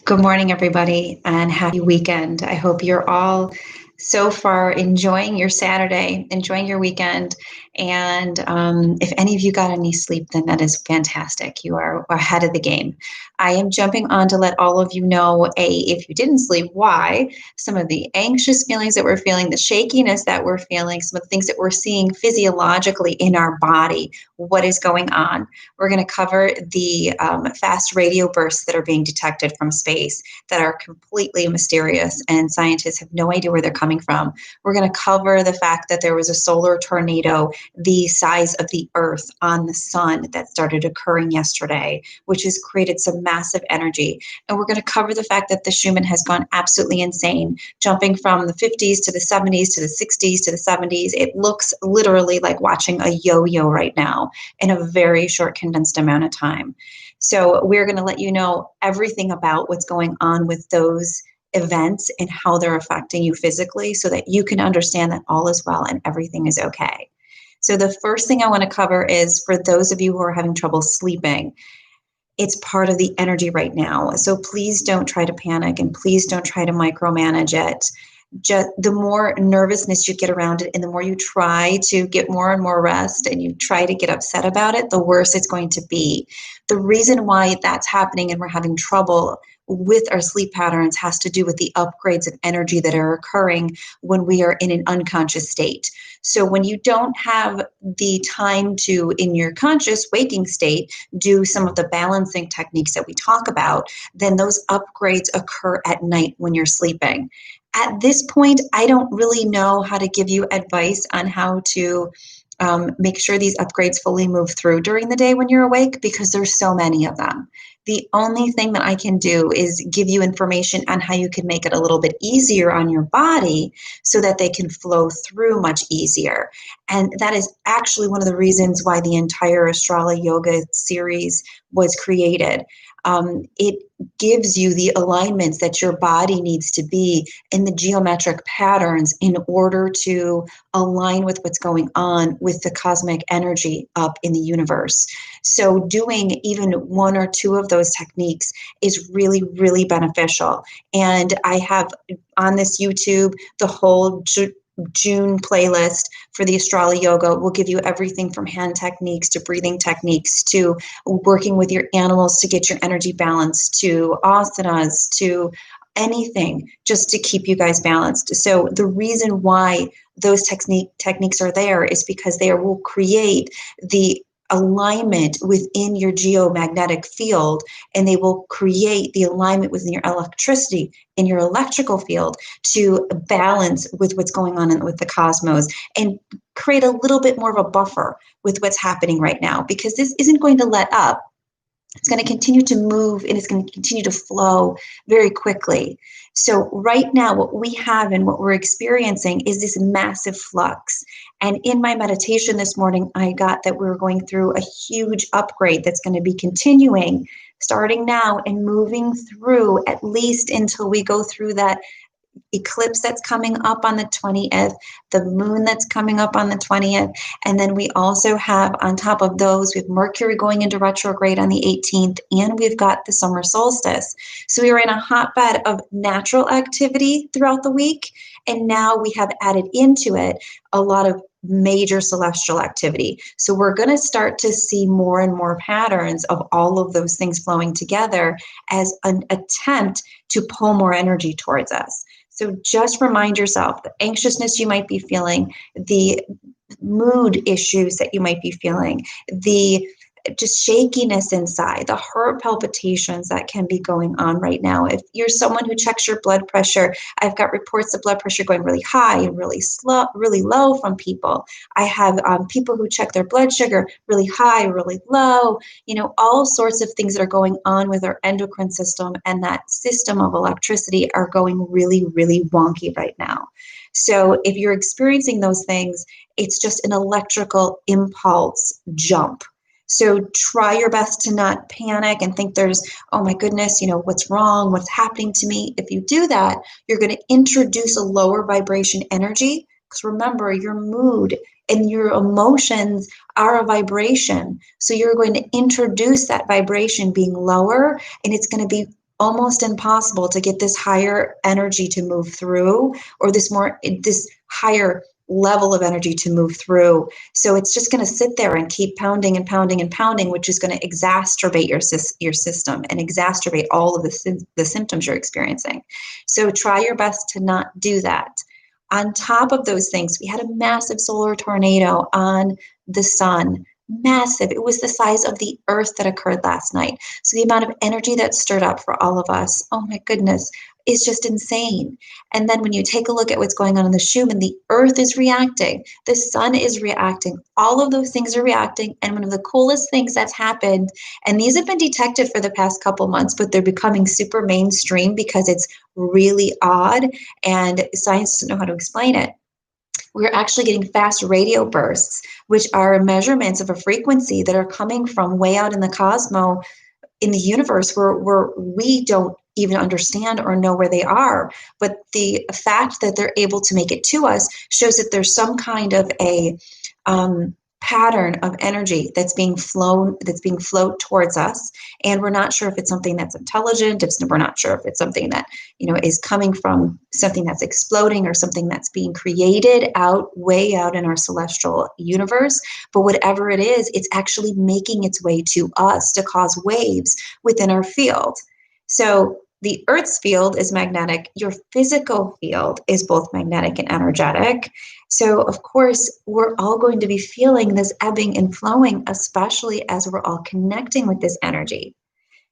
Good morning, everybody, and happy weekend. I hope you're all so far enjoying your Saturday, enjoying your weekend. And if any of you got any sleep, then that is fantastic. You are ahead of the game. I am jumping on to let all of you know, if you didn't sleep, why, some of the anxious feelings that we're feeling, the shakiness that we're feeling, some of the things that we're seeing physiologically in our body, what is going on. We're going to cover the fast radio bursts that are being detected from space that are completely mysterious, and scientists have no idea where they're coming from. We're going to cover the fact that there was a solar tornado the size of the Earth on the sun that started occurring yesterday, which has created some massive energy. And we're going to cover the fact that the Schumann has gone absolutely insane, jumping from the 50s to the 70s to the 60s to the 70s. It looks literally like watching a yo-yo right now in a very short, condensed amount of time. So we're going to let you know everything about what's going on with those events and how they're affecting you physically so that you can understand that all is well and everything is okay. So the first thing I want to cover is for those of you who are having trouble sleeping, it's part of the energy right now. So please don't try to panic and please don't try to micromanage it. Just the more nervousness you get around it and the more you try to get more and more rest and you try to get upset about it, the worse it's going to be. The reason why that's happening and we're having trouble with our sleep patterns has to do with the upgrades of energy that are occurring when we are in an unconscious state. So when you don't have the time to, in your conscious waking state, do some of the balancing techniques that we talk about, then those upgrades occur at night when you're sleeping. At this point, I don't really know how to give you advice on how to make sure these upgrades fully move through during the day when you're awake, because there's so many of them. The only thing that I can do is give you information on how you can make it a little bit easier on your body so that they can flow through much easier. And that is actually one of the reasons why the entire Astrala Yoga series was created. It gives you the alignments that your body needs to be in the geometric patterns in order to align with what's going on with the cosmic energy up in the universe. So doing even one or two of those techniques is really, really beneficial. And I have on this YouTube the whole June playlist for the Astrala Yoga. Will give you everything from hand techniques to breathing techniques to working with your animals to get your energy balanced to asanas to anything just to keep you guys balanced. So the reason why those techniques are there is because they will create the alignment within your geomagnetic field, and they will create the alignment within your electricity in your electrical field to balance with what's going on with the cosmos and create a little bit more of a buffer with what's happening right now, because this isn't going to let up. It's going to continue to move and it's going to continue to flow very quickly. So right now, what we have and what we're experiencing is this massive flux. And in my meditation this morning, I got that we're going through a huge upgrade that's going to be continuing starting now and moving through at least until we go through that eclipse that's coming up on the 20th, the moon that's coming up on the 20th, and then we also have on top of those, we have Mercury going into retrograde on the 18th, and we've got the summer solstice. So we were in a hotbed of natural activity throughout the week, and now we have added into it a lot of major celestial activity. So we're going to start to see more and more patterns of all of those things flowing together as an attempt to pull more energy towards us. So just remind yourself the anxiousness you might be feeling, the mood issues that you might be feeling, the just shakiness inside, the heart palpitations that can be going on right now. If you're someone who checks your blood pressure, I've got reports of blood pressure going really high and really slow, really low from people. I have people who check their blood sugar really high, really low, all sorts of things that are going on with our endocrine system, and that system of electricity are going really, really wonky right now. So if you're experiencing those things, it's just an electrical impulse jump. So try your best to not panic and think there's, oh my goodness, what's wrong? What's happening to me? If you do that, you're going to introduce a lower vibration energy. Because remember, your mood and your emotions are a vibration. So you're going to introduce that vibration being lower, and it's going to be almost impossible to get this higher energy to move through, or this higher level of energy to move through. So it's just going to sit there and keep pounding and pounding and pounding, which is going to exacerbate your system and exacerbate all of the symptoms you're experiencing. So try your best to not do that. On top of those things, we had a massive solar tornado on the sun. Massive. It was the size of the earth that occurred last night. So the amount of energy that stirred up for all of us, oh my goodness, is just insane. And then when you take a look at what's going on in the Schumann, the earth is reacting, the sun is reacting, all of those things are reacting. And one of the coolest things that's happened, and these have been detected for the past couple months, but they're becoming super mainstream because it's really odd and science doesn't know how to explain it. We're actually getting fast radio bursts, which are measurements of a frequency that are coming from way out in the cosmos, in the universe, where we don't even understand or know where they are. But the fact that they're able to make it to us shows that there's some kind of a pattern of energy that's being flowed towards us, and we're not sure if it's something that's intelligent, we're not sure if it's something that is coming from something that's exploding or something that's being created way out in our celestial universe. But whatever it is, it's actually making its way to us to cause waves within our field. So the Earth's field is magnetic. Your physical field is both magnetic and energetic. So, of course, we're all going to be feeling this ebbing and flowing, especially as we're all connecting with this energy.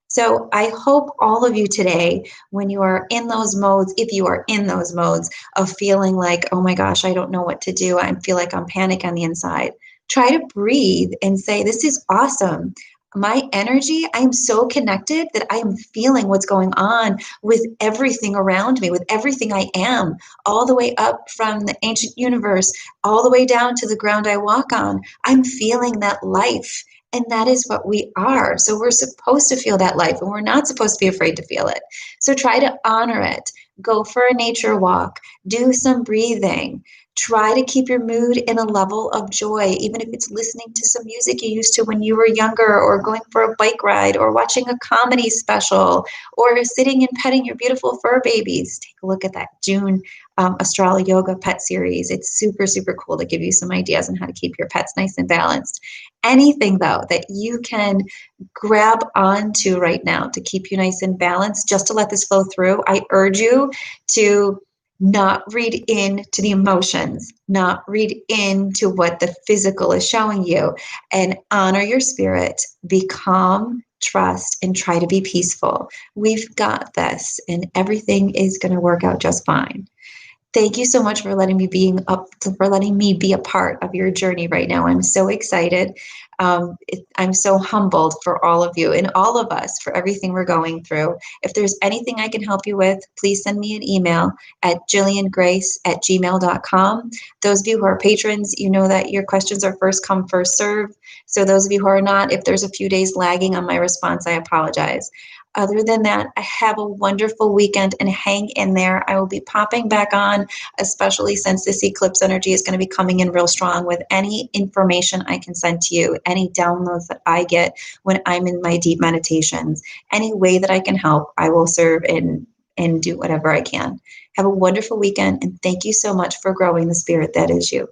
So I hope all of you today, when you are in those modes, if you are in those modes of feeling like, oh my gosh, I don't know what to do, I feel like I'm panic on the inside, try to breathe and say, this is awesome. My energy, I'm so connected that I am feeling what's going on with everything around me, with everything I am, all the way up from the ancient universe, all the way down to the ground I walk on. I'm feeling that life. And that is what we are. So we're supposed to feel that life, and we're not supposed to be afraid to feel it. So try to honor it. Go for a nature walk. Do some breathing. Try to keep your mood in a level of joy, even if it's listening to some music you used to when you were younger, or going for a bike ride, or watching a comedy special, or sitting and petting your beautiful fur babies. Take a look at that June Astral Yoga pet series. It's super, super cool to give you some ideas on how to keep your pets nice and balanced. Anything, though, that you can grab onto right now to keep you nice and balanced, just to let this flow through, I urge you to not read into the emotions, not read into what the physical is showing you, and honor your spirit. Be calm, trust, and try to be peaceful. We've got this, and everything is going to work out just fine. Thank you so much for letting me be a part of your journey right now. I'm so excited. I'm so humbled for all of you and all of us for everything we're going through. If there's anything I can help you with, please send me an email at jilliangreyse@gmail.com. Those of you who are patrons, you know that your questions are first come, first serve. So those of you who are not, if there's a few days lagging on my response, I apologize. Other than that, have a wonderful weekend and hang in there. I will be popping back on, especially since this eclipse energy is going to be coming in real strong, with any information I can send to you, any downloads that I get when I'm in my deep meditations. Any way that I can help, I will serve and do whatever I can. Have a wonderful weekend, and thank you so much for growing the spirit that is you.